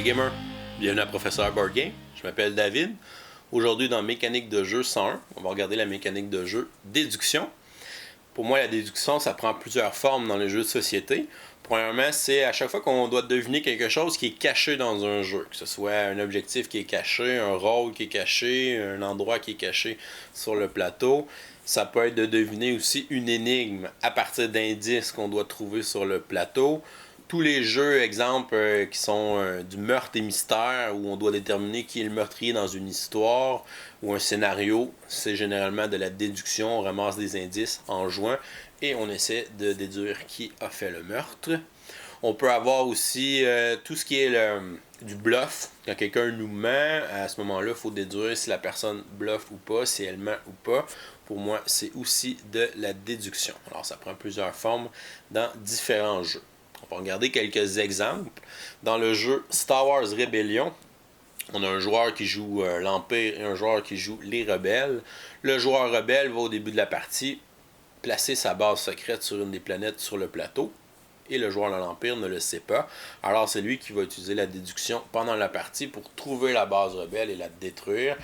Salut gamer, bienvenue à Professeur Board Game. Je m'appelle David. Aujourd'hui dans Mécanique de jeu 101, on va regarder la mécanique de jeu déduction. Pour moi, la déduction, ça prend plusieurs formes dans les jeux de société. Premièrement, c'est à chaque fois qu'on doit deviner quelque chose qui est caché dans un jeu, que ce soit un objectif qui est caché, un rôle qui est caché, un endroit qui est caché sur le plateau. Ça peut être de deviner aussi une énigme à partir d'indices qu'on doit trouver sur le plateau. Tous les jeux, exemple, qui sont du meurtre et mystère, où on doit déterminer qui est le meurtrier dans une histoire ou un scénario, c'est généralement de la déduction. On ramasse des indices en jouant et on essaie de déduire qui a fait le meurtre. On peut avoir aussi tout ce qui est du bluff. Quand quelqu'un nous ment, à ce moment-là, il faut déduire si la personne bluffe ou pas, si elle ment ou pas. Pour moi, c'est aussi de la déduction. Alors, ça prend plusieurs formes dans différents jeux. On va regarder quelques exemples. Dans le jeu Star Wars Rebellion, on a un joueur qui joue l'Empire et un joueur qui joue les Rebelles. Le joueur rebelle va au début de la partie placer sa base secrète sur une des planètes sur le plateau. Et le joueur de l'Empire ne le sait pas. Alors c'est lui qui va utiliser la déduction pendant la partie pour trouver la base rebelle et la détruire.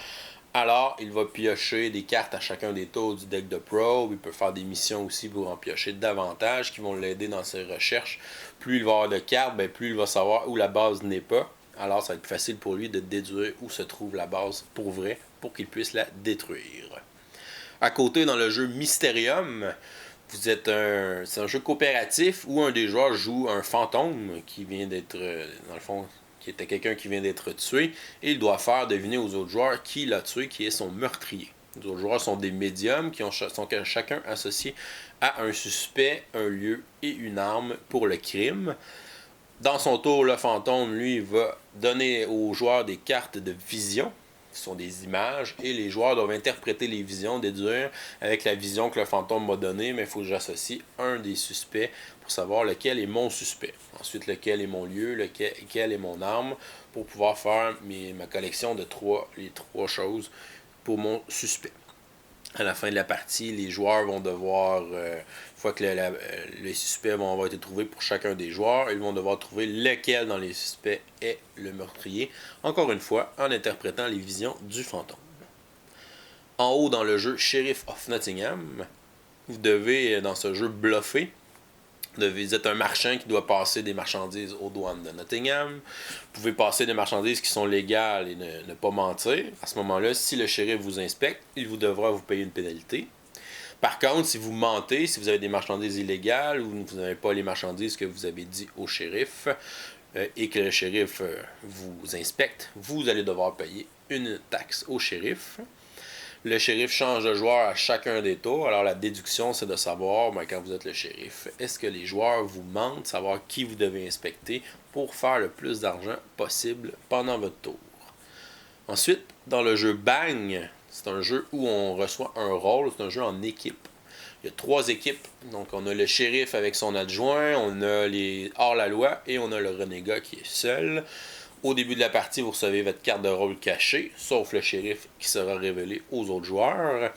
Alors, il va piocher des cartes à chacun des tours du deck de Pro. Il peut faire des missions aussi pour en piocher davantage qui vont l'aider dans ses recherches. Plus il va avoir de cartes, plus il va savoir où la base n'est pas. Alors, ça va être plus facile pour lui de déduire où se trouve la base pour vrai pour qu'il puisse la détruire. À côté, dans le jeu Mysterium, c'est un jeu coopératif où un des joueurs joue un fantôme qui vient d'être, dans le fond, qui était quelqu'un qui vient d'être tué, et il doit faire deviner aux autres joueurs qui l'a tué, qui est son meurtrier. Les autres joueurs sont des médiums qui sont chacun associés à un suspect, un lieu et une arme pour le crime. Dans son tour, le fantôme, lui, va donner aux joueurs des cartes de vision. Ce sont des images, et les joueurs doivent interpréter les visions, déduire avec la vision que le fantôme m'a donnée, mais il faut que j'associe un des suspects pour savoir lequel est mon suspect. Ensuite, lequel est mon lieu, lequel est mon arme, pour pouvoir faire ma collection de les trois choses pour mon suspect. À la fin de la partie, les joueurs vont devoir, une fois que les suspects vont avoir été trouvés pour chacun des joueurs, ils vont devoir trouver lequel dans les suspects est le meurtrier, encore une fois, en interprétant les visions du fantôme. En haut, dans le jeu Sheriff of Nottingham, vous devez, dans ce jeu, bluffer. Vous êtes un marchand qui doit passer des marchandises aux douanes de Nottingham. Vous pouvez passer des marchandises qui sont légales et ne pas mentir. À ce moment-là, si le shérif vous inspecte, il vous devra vous payer une pénalité. Par contre, si vous mentez, si vous avez des marchandises illégales ou vous n'avez pas les marchandises que vous avez dit au shérif et que le shérif vous inspecte, vous allez devoir payer une taxe au shérif. Le shérif change de joueur à chacun des tours. Alors la déduction, c'est de savoir, quand vous êtes le shérif, est-ce que les joueurs vous mentent, savoir qui vous devez inspecter pour faire le plus d'argent possible pendant votre tour. Ensuite, dans le jeu Bang, c'est un jeu où on reçoit un rôle, c'est un jeu en équipe. Il y a 3 équipes. Donc on a le shérif avec son adjoint, on a les hors-la-loi et on a le renégat qui est seul. Au début de la partie, vous recevez votre carte de rôle cachée, sauf le shérif qui sera révélé aux autres joueurs.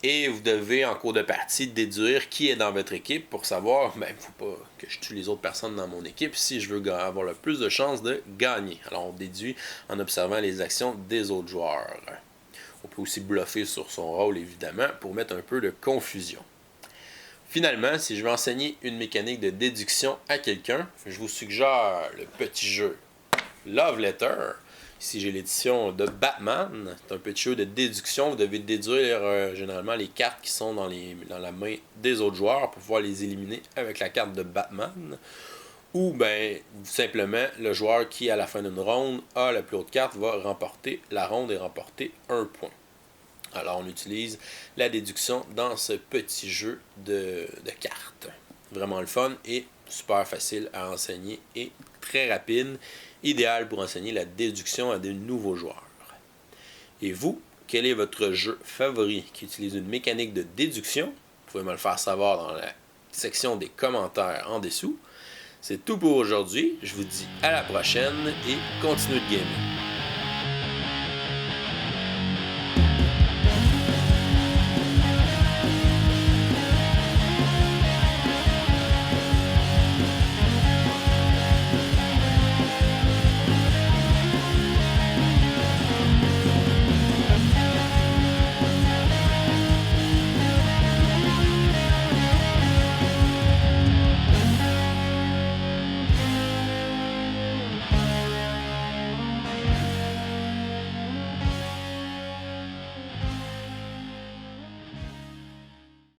Et vous devez, en cours de partie, déduire qui est dans votre équipe pour savoir, il ne faut pas que je tue les autres personnes dans mon équipe si je veux avoir le plus de chances de gagner. Alors on déduit en observant les actions des autres joueurs. On peut aussi bluffer sur son rôle, évidemment, pour mettre un peu de confusion. Finalement, si je veux enseigner une mécanique de déduction à quelqu'un, je vous suggère le petit jeu Love Letter. Ici, j'ai l'édition de Batman. C'est un petit jeu de déduction. Vous devez déduire généralement les cartes qui sont dans la main des autres joueurs pour pouvoir les éliminer avec la carte de Batman. Ou simplement, le joueur qui, à la fin d'une ronde, a la plus haute carte va remporter la ronde et remporter un point. Alors, on utilise la déduction dans ce petit jeu de cartes. Vraiment le fun et super facile à enseigner et très rapide. Idéal pour enseigner la déduction à de nouveaux joueurs. Et vous, quel est votre jeu favori qui utilise une mécanique de déduction? Vous pouvez me le faire savoir dans la section des commentaires en dessous. C'est tout pour aujourd'hui. Je vous dis à la prochaine et continuez de gamer.